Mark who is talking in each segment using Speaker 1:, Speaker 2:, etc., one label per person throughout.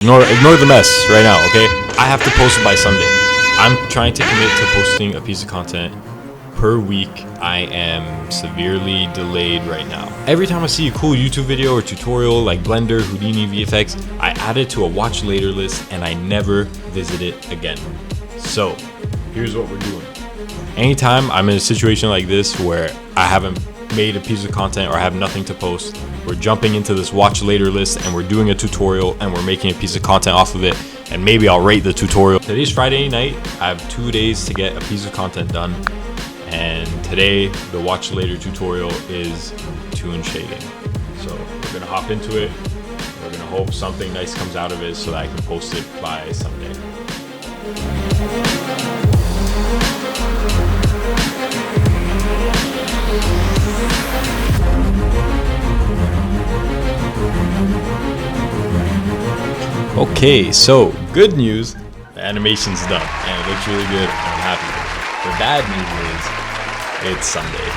Speaker 1: Ignore the mess right now, okay? I have to post it by Sunday. I'm trying to commit to posting a piece of content per week. I am severely delayed right now. Every time I see a cool YouTube video or tutorial like Blender, Houdini, VFX, I add it to a watch later list and I never visit it again. So here's what we're doing. Anytime I'm in a situation like this where I haven't made a piece of content or I have nothing to post, we're jumping into this watch later list and we're doing a tutorial and we're making a piece of content off of it, and maybe I'll rate the tutorial. Today's Friday night. I have 2 days to get a piece of content done, and today the watch later tutorial is toon shading. So we're gonna hop into it. We're gonna hope something nice comes out of it so that I can post it by Sunday. Okay, so good news, the animation's done and it looks really good and I'm happy with it. The bad news is it's Sunday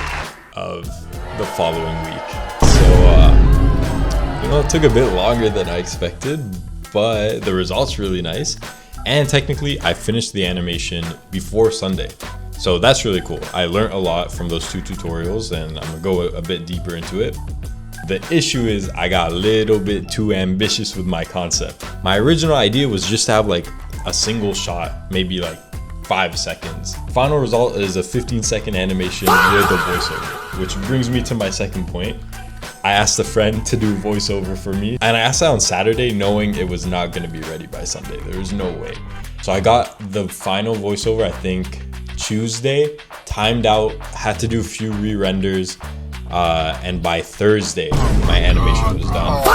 Speaker 1: of the following week. So, it took a bit longer than I expected, but the result's really nice. And technically I finished the animation before Sunday. So that's really cool. I learned a lot from those 2 tutorials and I'm gonna go a bit deeper into it. The issue is I got a little bit too ambitious with my concept. My original idea was just to have like a single shot, maybe like 5 seconds. Final result is a 15-second animation with a voiceover, which brings me to my second point. I asked a friend to do voiceover for me, and I asked that on Saturday knowing it was not gonna be ready by Sunday. There was no way. So I got the final voiceover, I think Tuesday, timed out, had to do a few re-renders, and by Thursday, my animation was done.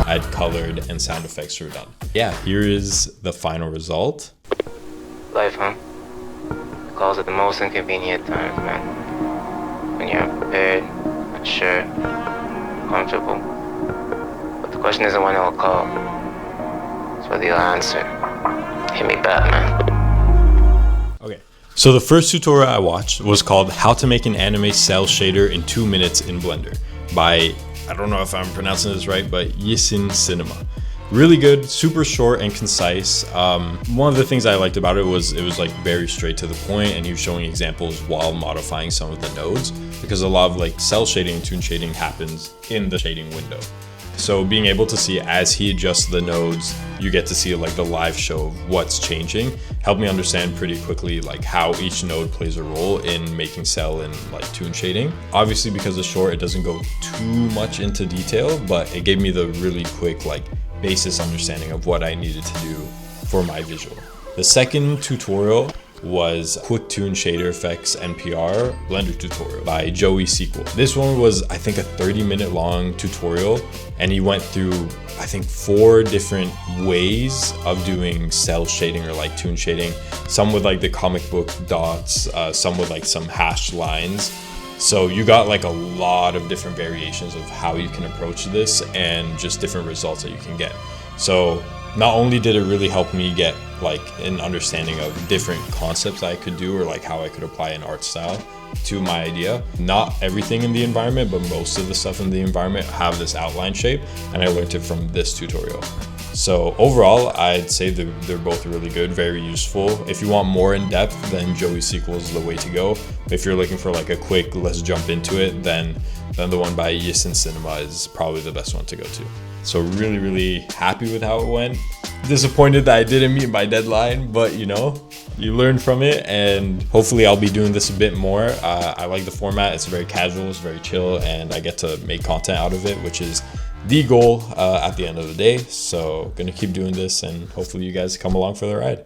Speaker 1: I'd colored and sound effects were done. Yeah, here is the final result.
Speaker 2: Life, huh? It calls at the most inconvenient times, man. When you're unprepared, unsure, comfortable. But the question isn't when it'll call. It's whether you'll answer. Hit me back, man.
Speaker 1: Okay. So the first tutorial I watched was called How to Make an Anime Cell Shader in 2 Minutes in Blender by, I don't know if I'm pronouncing this right, but Yisin Cinema. Really good, super short and concise. One of the things I liked about it was like very straight to the point, and he was showing examples while modifying some of the nodes, because a lot of like cell shading and toon shading happens in the shading window. So being able to see as he adjusts the nodes, you get to see like the live show of what's changing, helped me understand pretty quickly like how each node plays a role in making cell and like toon shading. Obviously because it's short, it doesn't go too much into detail, but it gave me the really quick like basis understanding of what I needed to do for my visual. The second tutorial was Quick Toon Shader Effects NPR Blender tutorial by Joey Sequel. This one was, I think, a 30-minute long tutorial, and he went through, I think, 4 different ways of doing cell shading or like toon shading. Some with like the comic book dots, some with like some hashed lines. So you got like a lot of different variations of how you can approach this and just different results that you can get. So not only did it really help me get like an understanding of different concepts I could do or like how I could apply an art style to my idea. Not everything in the environment, but most of the stuff in the environment have this outline shape, and I learned it from this tutorial. So overall, I'd say they're both really good, very useful. If you want more in depth, then Joey Sequel is the way to go. If you're looking for like a quick, let's jump into it, then the one by Yisin Cinema is probably the best one to go to. So really, really happy with how it went. Disappointed that I didn't meet my deadline, but you learn from it, and hopefully I'll be doing this a bit more. I like the format. It's very casual, it's very chill, and I get to make content out of it, which is the goal at the end of the day. So gonna keep doing this, and hopefully you guys come along for the ride.